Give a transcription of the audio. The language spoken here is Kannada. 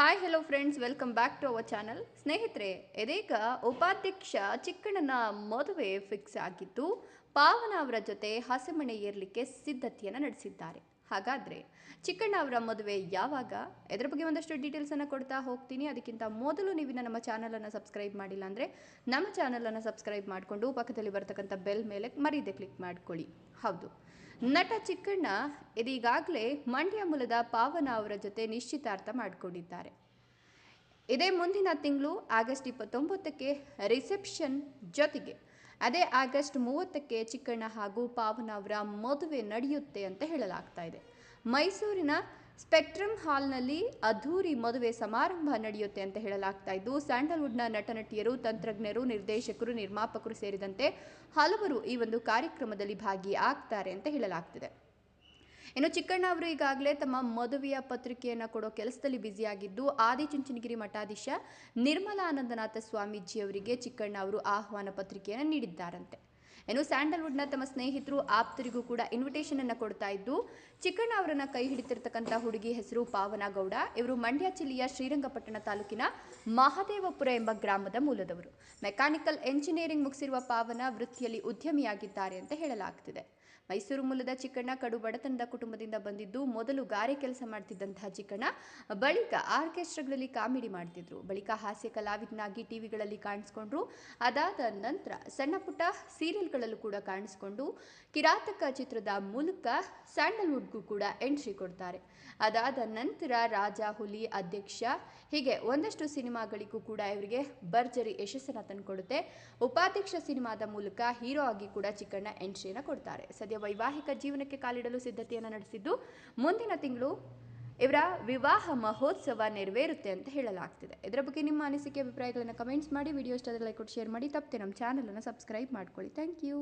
Hi hello friends, welcome back to our channel. ಸ್ನೇಹಿತರೆ, ಇದೀಗ ಉಪಾಧ್ಯಕ್ಷ ಚಿಕ್ಕಣ್ಣನ ಮದುವೆ ಫಿಕ್ಸ್ ಆಗಿದ್ದು ಪಾವನ ಅವರ ಜೊತೆ ಹಸೆಮಣೆ ಏರ್ಲಿಕ್ಕೆ ಸಿದ್ಧತೆಯನ್ನು ನಡೆಸಿದ್ದಾರೆ. ಹಾಗಾದರೆ ಚಿಕ್ಕಣ್ಣ ಅವರ ಮದುವೆ ಯಾವಾಗ? ಇದರ ಬಗ್ಗೆ ಒಂದಷ್ಟು ಡೀಟೇಲ್ಸನ್ನು ಕೊಡ್ತಾ ಹೋಗ್ತೀನಿ. ಅದಕ್ಕಿಂತ ಮೊದಲು ನೀವು ನಮ್ಮ ಚಾನಲನ್ನು ಸಬ್ಸ್ಕ್ರೈಬ್ ಮಾಡಿಲ್ಲ ಅಂದರೆ ನಮ್ಮ ಚಾನಲನ್ನು ಸಬ್ಸ್ಕ್ರೈಬ್ ಮಾಡಿಕೊಂಡು ಪಕ್ಕದಲ್ಲಿ ಬರ್ತಕ್ಕಂಥ ಬೆಲ್ ಮೇಲೆ ಮರೀದೆ ಕ್ಲಿಕ್ ಮಾಡ್ಕೊಳ್ಳಿ. ಹೌದು, ನಟ ಚಿಕ್ಕಣ್ಣ ಇದೀಗಾಗಲೇ ಮಂಡ್ಯ ಮೂಲದ ಪಾವನ ಅವರ ಜೊತೆ ನಿಶ್ಚಿತಾರ್ಥ ಮಾಡಿಕೊಂಡಿದ್ದಾರೆ. ಇದೇ ಮುಂದಿನ ತಿಂಗಳು ಆಗಸ್ಟ್ 29ಕ್ಕೆ ರಿಸೆಪ್ಷನ್ ಜೊತೆಗೆ ಅದೇ ಆಗಸ್ಟ್ 30ಕ್ಕೆ ಚಿಕ್ಕಣ್ಣ ಹಾಗೂ ಪಾವನ ಅವರ ಮದುವೆ ನಡೆಯುತ್ತೆ ಅಂತ ಹೇಳಲಾಗ್ತಾ ಇದೆ. ಮೈಸೂರಿನ ಸ್ಪೆಕ್ಟ್ರಮ್ ಹಾಲ್ನಲ್ಲಿ ಅದ್ಧೂರಿ ಮದುವೆ ಸಮಾರಂಭ ನಡೆಯುತ್ತೆ ಅಂತ ಹೇಳಲಾಗ್ತಾ ಇದ್ದು, ಸ್ಯಾಂಡಲ್ವುಡ್ನ ನಟನಟಿಯರು, ತಂತ್ರಜ್ಞರು, ನಿರ್ದೇಶಕರು, ನಿರ್ಮಾಪಕರು ಸೇರಿದಂತೆ ಹಲವರು ಈ ಒಂದು ಕಾರ್ಯಕ್ರಮದಲ್ಲಿ ಭಾಗಿಯಾಗ್ತಾರೆ ಅಂತ ಹೇಳಲಾಗ್ತಿದೆ. ಇನ್ನು ಚಿಕ್ಕಣ್ಣ ಅವರು ಈಗಾಗಲೇ ತಮ್ಮ ಮದುವೆಯ ಪತ್ರಿಕೆಯನ್ನು ಕೊಡೋ ಕೆಲಸದಲ್ಲಿ ಬ್ಯುಸಿಯಾಗಿದ್ದು, ಆದಿಚುಂಚನಗಿರಿ ಮಠಾಧೀಶ ನಿರ್ಮಲಾನಂದನಾಥ ಸ್ವಾಮೀಜಿ ಅವರಿಗೆ ಚಿಕ್ಕಣ್ಣ ಅವರು ಆಹ್ವಾನ ಪತ್ರಿಕೆಯನ್ನು ನೀಡಿದ್ದಾರಂತೆ. ಇನ್ನು ಸ್ಯಾಂಡಲ್ವುಡ್ನ ತಮ್ಮ ಸ್ನೇಹಿತರು, ಆಪ್ತರಿಗೂ ಕೂಡ ಇನ್ವಿಟೇಷನ್ ಅನ್ನು ಕೊಡ್ತಾ ಇದ್ದು, ಚಿಕ್ಕಣ್ಣ ಅವರನ್ನ ಕೈ ಹಿಡಿತಿರ್ತಕ್ಕಂಥ ಹುಡುಗಿ ಹೆಸರು ಪಾವನ ಗೌಡ. ಇವರು ಮಂಡ್ಯ ಜಿಲ್ಲೆಯ ಶ್ರೀರಂಗಪಟ್ಟಣ ತಾಲೂಕಿನ ಮಹದೇವಪುರ ಎಂಬ ಗ್ರಾಮದ ಮೂಲದವರು. ಮೆಕ್ಯಾನಿಕಲ್ ಎಂಜಿನಿಯರಿಂಗ್ ಮುಗಿಸಿರುವ ಪಾವನ ವೃತ್ತಿಯಲ್ಲಿ ಉದ್ಯಮಿಯಾಗಿದ್ದಾರೆ ಅಂತ ಹೇಳಲಾಗ್ತಿದೆ. ಮೈಸೂರು ಮೂಲದ ಚಿಕ್ಕಣ್ಣ ಕಡು ಬಡತನದ ಕುಟುಂಬದಿಂದ ಬಂದಿದ್ದು, ಮೊದಲು ಗಾರೆ ಕೆಲಸ ಮಾಡ್ತಿದ್ದಂತಹ ಚಿಕ್ಕಣ್ಣ ಬಳಿಕ ಆರ್ಕೆಸ್ಟ್ರಾಗಳಲ್ಲಿ ಕಾಮಿಡಿ ಮಾಡ್ತಿದ್ರು. ಬಳಿಕ ಹಾಸ್ಯ ಕಲಾವಿದನಾಗಿ ಟಿವಿಗಳಲ್ಲಿ ಕಾಣಿಸ್ಕೊಂಡ್ರು. ಅದಾದ ನಂತರ ಸಣ್ಣ ಪುಟ್ಟ ಸೀರಿಯಲ್ಗಳಲ್ಲೂ ಕೂಡ ಕಾಣಿಸ್ಕೊಂಡು ಕಿರಾತಕ ಚಿತ್ರದ ಮೂಲಕ ಸ್ಯಾಂಡಲ್ವುಡ್ಗೂ ಕೂಡ ಎಂಟ್ರಿ ಕೊಡ್ತಾರೆ. ಅದಾದ ನಂತರ ರಾಜ, ಹುಲಿ, ಅಧ್ಯಕ್ಷ ಹೀಗೆ ಒಂದಷ್ಟು ಸಿನಿಮಾಗಳಿಗೂ ಕೂಡ ಇವರಿಗೆ ಭರ್ಜರಿ ಯಶಸ್ಸನ್ನು ತಂದುಕೊಡುತ್ತೆ. ಉಪಾಧ್ಯಕ್ಷ ಸಿನಿಮಾದ ಮೂಲಕ ಹೀರೋ ಆಗಿ ಕೂಡ ಚಿಕ್ಕಣ್ಣ ಎಂಟ್ರಿಯನ್ನು ಕೊಡ್ತಾರೆ. ಸದ್ಯ ವೈವಾಹಿಕ ಜೀವನಕ್ಕೆ ಕಾಲಿಡಲು ಸಿದ್ಧತೆಯನ್ನು ನಡೆಸಿದ್ದು, ಮುಂದಿನ ತಿಂಗಳು ಇವರ ವಿವಾಹ ಮಹೋತ್ಸವ ನೆರವೇರುತ್ತೆ ಅಂತ ಹೇಳಲಾಗ್ತಿದೆ. ಇದರ ಬಗ್ಗೆ ನಿಮ್ಮ ಅನಿಸಿಕೆ, ಅಭಿಪ್ರಾಯಗಳನ್ನು ಕಮೆಂಟ್ಸ್ ಮಾಡಿ. ವಿಡಿಯೋ ಇಷ್ಟ ಆದರೆ ಲೈಕ್ ಕೊಟ್ಟು ಶೇರ್ ಮಾಡಿ. ತಪ್ಪದೆ ನಮ್ಮ ಚಾನಲನ್ನು ಸಬ್ಸ್ಕ್ರೈಬ್ ಮಾಡ್ಕೊಳ್ಳಿ. Thank you.